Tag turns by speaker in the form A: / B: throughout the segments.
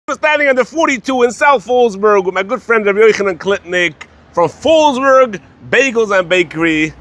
A: I'm standing at the 42 in South Fallsburg with my good friend Rabbi Yochanan Klitnik from Fallsburg Bagels and Bakery.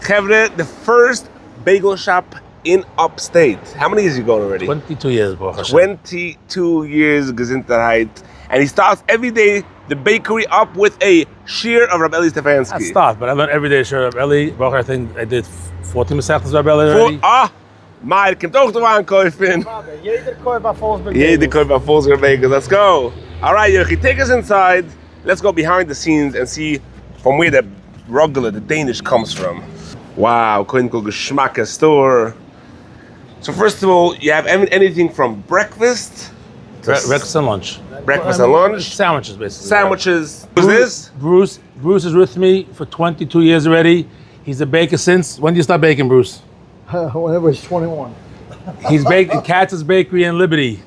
A: Chevre, the first bagel shop in upstate. How many years you going already?
B: 22 years, bro.
A: 22 years Gesundheit. And he starts every day the bakery up with a shear of Rabbi Eli Stefanski.
B: I start, but I learn every day shear of Rabbi Eli. Baruch, I think I did 14 Masechtas Rabbi Eli already.
A: Maar komt ook te aankopen.
C: Jeder koopt bij Fallsburg Bagels.
A: Jeder koopt bij Fallsburg Bagels. Let's go. All right, Yochi, take us inside. Let's go behind the scenes and see from where the ruggler, the Danish, comes from. Wow, Koinko Geschmack store. So first of all, you have anything from breakfast to
B: breakfast and lunch.
A: Breakfast and lunch.
B: Sandwiches, basically.
A: Sandwiches. Who's this?
B: Bruce is with me for 22 years already. He's a baker since. When did you start baking, Bruce?
C: When I was 21.
B: He's baked in Catskills Bakery in Liberty.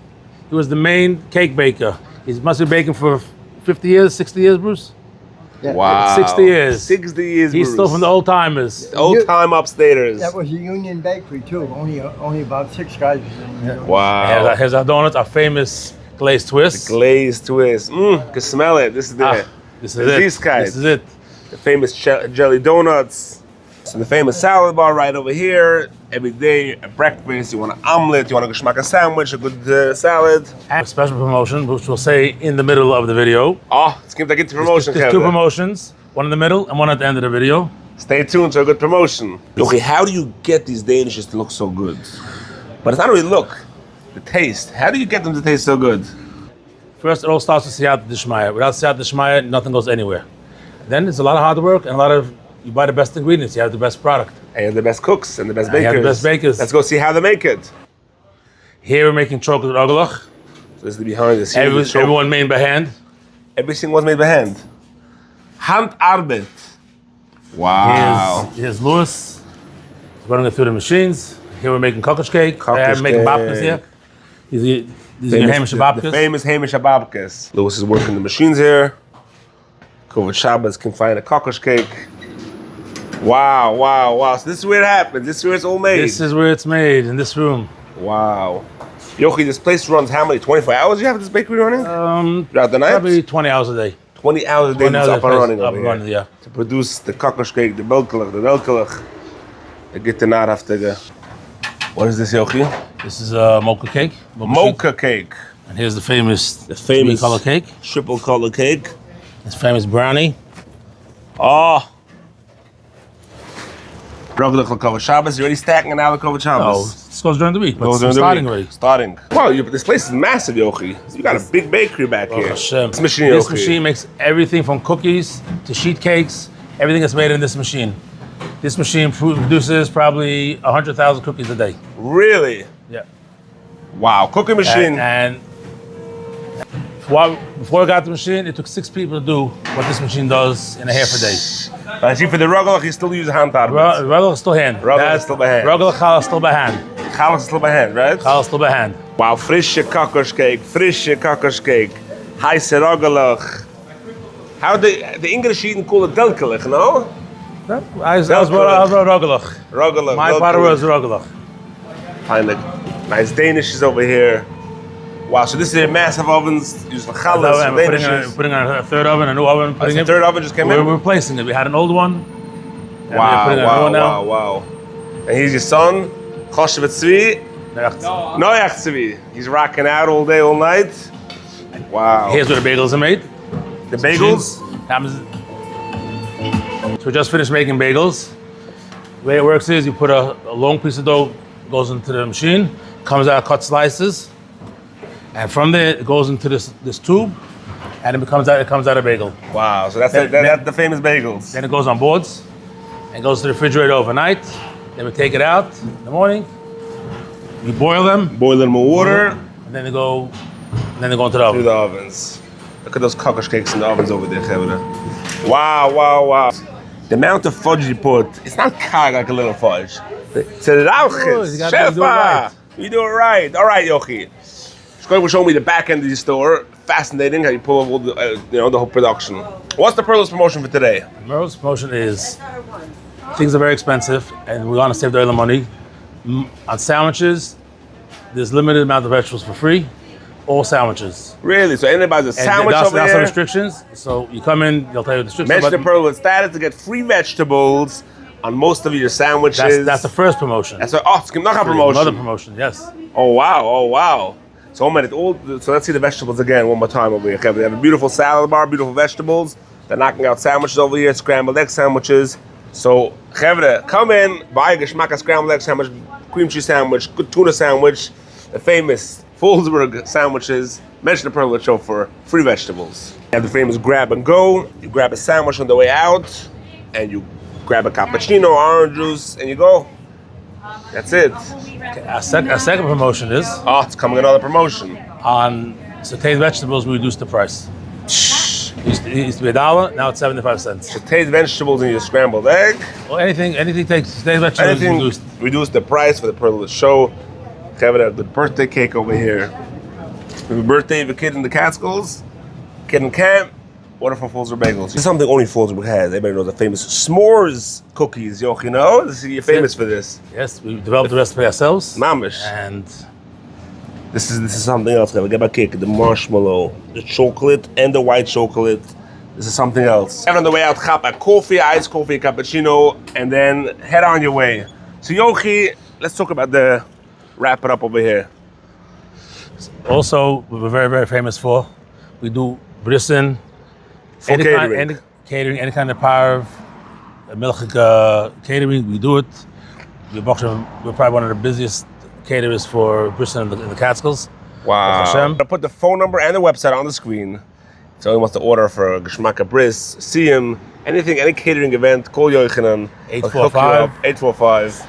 B: He was the main cake baker. He must be baking for 50 years, 60 years, Bruce?
C: Yeah.
A: Wow.
B: 60 years.
A: 60 years,
B: He's
A: Bruce.
B: still from the old timers.
A: Old time upstaters.
C: That was a union bakery too. Only about 6 guys was in there.
A: Wow.
B: Here's our donuts, our famous glazed twist.
A: Glazed twist. You can smell it. This is it.
B: This is it.
A: These guys.
B: This is it.
A: The famous jelly donuts. So the famous salad bar right over here. Every day at breakfast, you want an omelet, you want a geschmack sandwich, a good salad.
B: And a special promotion, which we'll say in the middle of the video.
A: It's going to get the promotion.
B: There's 2 promotions, one in the middle and one at the end of the video.
A: Stay tuned to a good promotion. Okay, how do you get these Danishes to look so good? But it's not really look, the taste. How do you get them to taste so good?
B: First, it all starts with Siyat D'Shmaya. Without Siyat D'Shmaya, nothing goes anywhere. Then it's a lot of hard work and you buy the best ingredients, you have the best product.
A: And you have the best cooks and the best bakers.
B: You have the best bakers.
A: Let's go see how they make it.
B: Here we're making chocolate rogalach.
A: So this is the behind the scenes.
B: Everyone made by hand.
A: Everything was made by hand. Handarbeit. Wow.
B: Here's Louis. He's running it through the machines. Here we're making kokosh cake. I'm making babkas here. These are your Hamish babkas.
A: The famous Hamish babkas. Louis is working the machines here. Kovet Shabbos can find a kokosh cake. Wow. So this is where it happens. This is where it's all made.
B: This is where it's made, in this room.
A: Wow. Yochi, this place runs how many? 24 hours you have this bakery running? Throughout the night?
B: Probably 20 hours a day.
A: 20 hours a day it's up and running over here.
B: Running, yeah.
A: To produce the kokosh cake, the welkelach. The gittenarhaftige. What is this, Yochi?
B: This is a mocha cake.
A: Mocha cake.
B: And here's the famous color cake.
A: Triple color cake.
B: This famous brownie.
A: Rogalach Kovet Shabbos. You already stacking an hour Kovet Shabbos?
B: No, this goes during the week. But
A: Goes during
B: starting
A: the week.
B: already.
A: Starting. Wow, this place is massive, Yochi. You got a big bakery back here.
B: Hashem.
A: This machine,
B: This
A: Yochi.
B: machine makes everything from cookies to sheet cakes. Everything is made in this machine. This machine produces probably 100,000 cookies a day.
A: Really?
B: Yeah.
A: Wow, cookie machine.
B: And before I got the machine, it took 6 people to do what this machine does in a half a day.
A: I see for the rogalach, you still use hand arbeit.
B: Rogalach is still hand.
A: Rogalach is still by hand.
B: Rogalach challah is still by hand.
A: Challah is still by hand, right?
B: Challah is still by hand.
A: Wow, frische kokosh cake. Heiße rogalach. How the English even call it delkelach, no?
B: I was Rogalach.
A: Rogalach.
B: My part was Rogalach.
A: Find the nice Danishes over here. Wow, so this is massive ovens used for challahs.
B: We're putting on a third oven, a new oven.
A: The third oven just came in?
B: We're replacing it. We had an old one.
A: Wow. And he's your son, Choshev Tzvi. Noach Tzvi. He's rocking out all day, all night. Wow.
B: Here's where the bagels are made.
A: The bagels?
B: So we just finished making bagels. The way it works is you put a long piece of dough, goes into the machine, comes out cut slices, and from there it goes into this tube, and it comes out a bagel.
A: Wow, so that's the famous bagels.
B: Then it goes on boards, and goes to the refrigerator overnight. Then we take it out in the morning. We boil them.
A: Boil them in water.
B: And then they go into the oven.
A: Through the ovens. Look at those kokosh cakes in the ovens over there, Chevra. Wow. The amount of fudge you put, it's not kag like a little fudge. It's a rauchis. Shefa. You do it right. All right, Yochi. Shkoy will show me the back end of the store. Fascinating how you pull up all the, the whole production. What's the Perlowitz promotion for today?
B: Perlowitz promotion is things are very expensive, and we want to save the oil money. On sandwiches, there's limited amount of vegetables for free. all sandwiches.
A: Really? So anybody buys a sandwich
B: that's,
A: over
B: that's
A: here?
B: the restrictions. So you come in, they'll tell you the restrictions.
A: Mention the Perlowitz status to get free vegetables on most of your sandwiches.
B: That's the first promotion.
A: That's it's not a promotion.
B: Another promotion, yes.
A: Oh wow. So let's see the vegetables again one more time over here. They have a beautiful salad bar, beautiful vegetables. They're knocking out sandwiches over here, scrambled egg sandwiches. So Chevre, come in, buy a geschmack scrambled egg sandwich, cream cheese sandwich, good tuna sandwich, the famous Fallsburg sandwiches. Mention the Perlowitz show for free vegetables. You have the famous grab and go. You grab a sandwich on the way out, and you grab a cappuccino, orange juice, and you go. That's it.
B: Okay, a second promotion is
A: It's coming another promotion.
B: on sauteed vegetables, we reduced the price. It used to be $1, now it's 75 cents.
A: Sauteed vegetables in your scrambled egg.
B: Well, anything takes sauteed vegetables reduced.
A: Reduce the price for the Perlowitz show. Having a good birthday cake over here. We have a birthday of a kid in the Catskills, kid in camp. Order from Fallsburg Bagels. This is something only Fallsburg has. Everybody knows the famous s'mores cookies, you know? You're famous for this.
B: Yes, we developed the recipe ourselves.
A: Mamish.
B: And
A: This is something else. We get my cake, the marshmallow, the chocolate, and the white chocolate. This is something else. And on the way out, grab a coffee, iced coffee, cappuccino, and then head on your way. So Yochi, let's talk about wrap it up over here.
B: also, we were very, very famous for, we do brissin,
A: Catering.
B: any kind of parv, milchig catering, we do it. We're probably one of the busiest caterers for brissin in the Catskills.
A: Wow.
B: Hashem.
A: I put the phone number and the website on the screen. So anyone wants to order for a geschmack bris, see him, anything, any catering event, call Yochanan. 845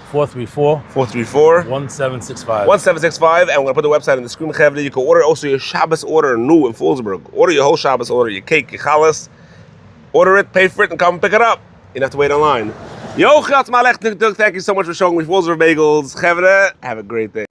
B: 434
A: 434
B: 1765.
A: 1765, and we're gonna put the website on the screen. You can order also your Shabbos order new in Fallsburg. Order your whole Shabbos order, your cake, your challah. Order it, pay for it, and come pick it up. You don't have to wait online. Thank you so much for showing me Fallsburg Bagels. Have a great day.